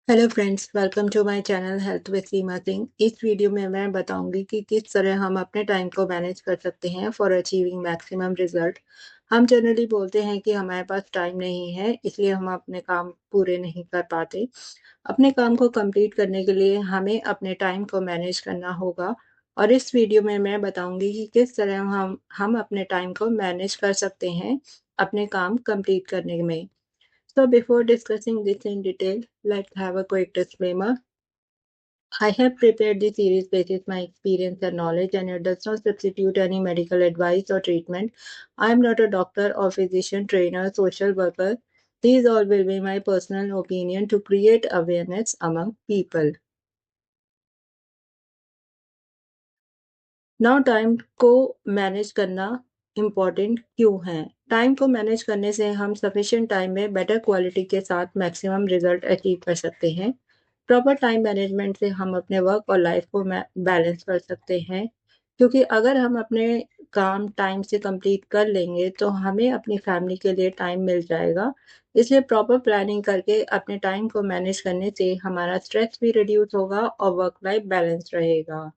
Hello friends, welcome to my channel health with Seema Singh. इस video में मैं बताऊंगी कि किस तरह हम अपने टाइम को मैनेज कर सकते हैं फॉर अचीविंग मैक्सिमम रिजल्ट। हम जनरली बोलते हैं कि हमारे पास टाइम नहीं है, इसलिए हम अपने काम पूरे नहीं कर पाते। अपने काम को कंप्लीट करने के लिए हमें अपने टाइम को मैनेज करना होगा और इस वीडियो में मैं बताऊंगी कि किस तरह हम अपने टाइम को मैनेज कर सकते हैं अपने काम कंप्लीट करने में। So before discussing this in detail, let's have a quick disclaimer. I have prepared this series based on my experience and knowledge, and it does not substitute any medical advice or treatment. I am not a doctor or physician, trainer, social worker. These all will be my personal opinion to create awareness among people. Now time को manage करना important क्यों है? Time को manage करने से हम sufficient time में better quality के साथ मैक्सिमम रिजल्ट अचीव कर सकते हैं। प्रॉपर टाइम मैनेजमेंट से हम अपने वर्क और लाइफ को बैलेंस कर सकते हैं, क्योंकि अगर हम अपने काम टाइम से कंप्लीट कर लेंगे तो हमें अपनी फैमिली के लिए टाइम मिल जाएगा। इसलिए प्रॉपर प्लानिंग करके अपने टाइम को मैनेज करने से हमारा स्ट्रेस भी रिड्यूस होगा और वर्क लाइफ बैलेंस रहेगा।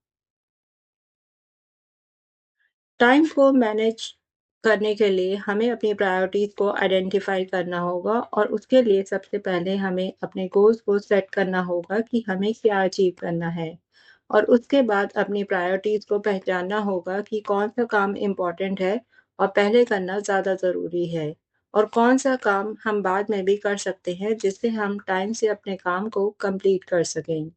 टाइम को मैनेज करने के लिए हमें अपनी प्रायोरिटीज़ को आइडेंटिफ़ाई करना होगा और उसके लिए सबसे पहले हमें अपने गोल्स को सेट करना होगा कि हमें क्या अचीव करना है। और उसके बाद अपनी प्रायोरिटीज़ को पहचानना होगा कि कौन-सा काम इम्पोर्टेंट है और पहले करना ज़्यादा ज़रूरी है और कौन-सा काम हम बाद में भी कर सकते हैं, जिससे हम टाइम से अपने काम को कंप्लीट कर सकें।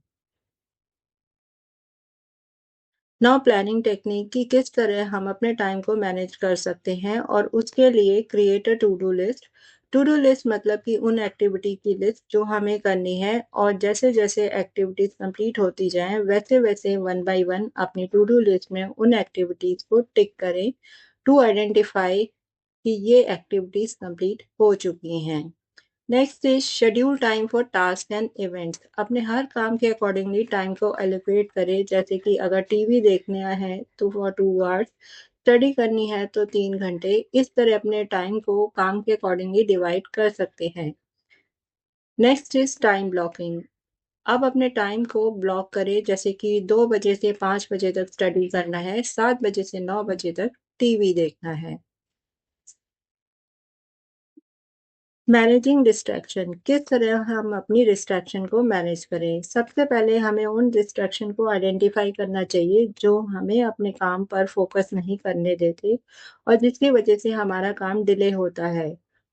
नाउ प्लानिंग टेक्निक कि किस तरह हम अपने टाइम को मैनेज कर सकते हैं और उसके लिए create a to do list. To do list मतलब कि उन एक्टिविटी की लिस्ट जो हमें करनी है, और जैसे जैसे एक्टिविटीज कंप्लीट होती जाएं वैसे वैसे वन बाय वन अपनी टू डू लिस्ट में उन एक्टिविटीज को टिक करें टू आइडेंटिफाई कि ये एक्टिविटीज कंप्लीट हो चुकी हैं। Next is schedule time for task and events. अपने हर काम के अकॉर्डिंगली टाइम को एलोकेट करें, जैसे कि अगर टीवी देखना है तो फॉर 2 आवर्स, स्टडी करनी है तो 3 घंटे। इस तरह अपने टाइम को काम के अकॉर्डिंगली डिवाइड कर सकते हैं। Next is time blocking. अब अपने टाइम को ब्लॉक करें, जैसे कि 2 बजे से 5 बजे तक स्टडी करना है, 7 बजे से 9 बजे तक टीवी देखना है। मैनेजिंग डिस्ट्रैक्शन, किस तरह हम अपनी डिस्ट्रैक्शन को मैनेज करें? सबसे पहले हमें उन डिस्ट्रैक्शन को आइडेंटिफाई करना चाहिए जो हमें अपने काम पर फोकस नहीं करने देते और जिसकी वजह से हमारा काम डिले होता है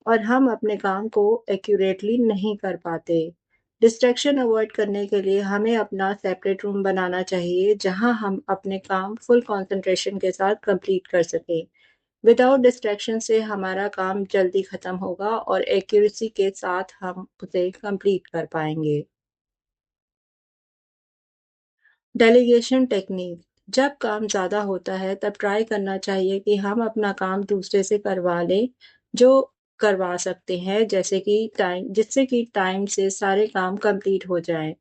और हम अपने काम को एक्यूरेटली नहीं कर पाते। डिस्ट्रैक्शन अवॉइड करने के लिए हमें अपना सेपरेट रूम बनाना चाहिए जहां हम अपने काम फुल कंसंट्रेशन के साथ कंप्लीट कर सकें। विदाउट डिस्ट्रैक्शन से हमारा काम जल्दी खत्म होगा और एक्यूरेसी के साथ हम उसे कंप्लीट कर पाएंगे। डेलीगेशन टेक्निक, जब काम ज़्यादा होता है तब ट्राई करना चाहिए कि हम अपना काम दूसरे से करवा लें जो करवा सकते हैं, जैसे कि टाइम जिससे कि टाइम से सारे काम कंप्लीट हो जाएं।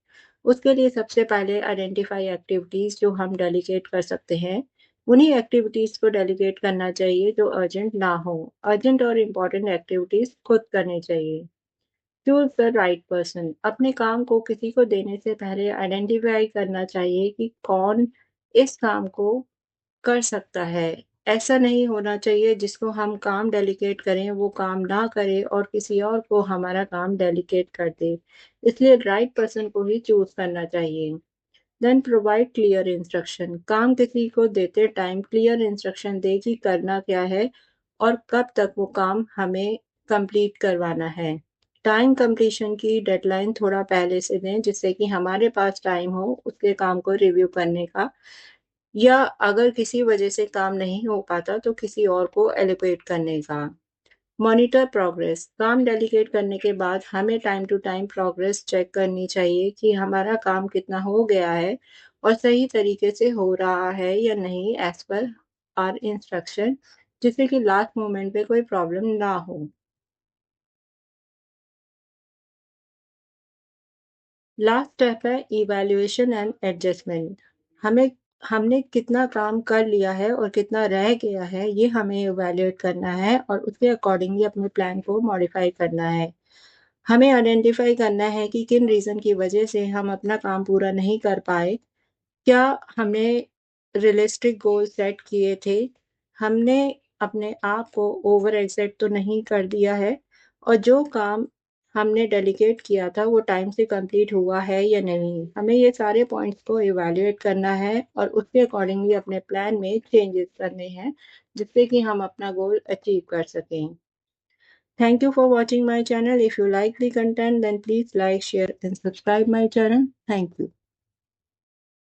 उसके लिए सबसे पहले आइडेंटिफाई एक्टिविटीज़ जो हम डेलीगेट कर सकते हैं। उन्हीं एक्टिविटीज़ को डेलीगेट करना चाहिए जो अर्जेंट ना हो। अर्जेंट और इम्पॉर्टेंट एक्टिविटीज़ खुद करनी चाहिए। चूज द राइट पर्सन, अपने काम को किसी को देने से पहले आइडेंटिफाई करना चाहिए कि कौन इस काम को कर सकता है। ऐसा नहीं होना चाहिए जिसको हम काम डेलीकेट करें वो काम ना करे और किसी और को हमारा काम डेलीकेट कर दे। इसलिए राइट पर्सन को ही चूज करना चाहिए। देन प्रोवाइड क्लियर इंस्ट्रक्शन, काम किसी को देते टाइम क्लियर इंस्ट्रक्शन दे कि करना क्या है और कब तक वो काम हमें कंप्लीट करवाना है। टाइम कंप्लीशन की डेडलाइन थोड़ा पहले से दें, जिससे कि हमारे पास टाइम हो उसके काम को रिव्यू करने का, या अगर किसी वजह से काम नहीं हो पाता तो किसी और को एलोकेट करने का। मॉनिटर प्रोग्रेस, काम डेलीगेट करने के बाद हमें time to time progress check करनी चाहिए कि हमारा काम कितना हो गया है और सही तरीके से हो रहा है या नहीं एज पर आर इंस्ट्रक्शन, जिससे कि लास्ट मोमेंट पे कोई प्रॉब्लम ना हो। लास्ट स्टेप है इवैल्यूएशन एंड एडजस्टमेंट। हमें हमने कितना काम कर लिया है और कितना रह गया है ये हमें इवैल्यूएट करना है और उसके अकॉर्डिंगली अपने प्लान को मॉडिफाई करना है। हमें आइडेंटिफ़ाई करना है कि किन रीज़न की वजह से हम अपना काम पूरा नहीं कर पाए। क्या हमने रियलिस्टिक गोल सेट किए थे? हमने अपने आप को ओवर एक्सेट तो नहीं कर दिया है? और जो काम हमने डेलीगेट किया था वो टाइम से कंप्लीट हुआ है या नहीं? हमें ये सारे पॉइंट्स को इवैल्यूएट करना है और उसके अकॉर्डिंगली अपने प्लान में चेंजेस करने हैं, जिससे कि हम अपना गोल अचीव कर सकें। Thank you for watching my channel. If you like the content, then please like, share and subscribe my channel. Thank you.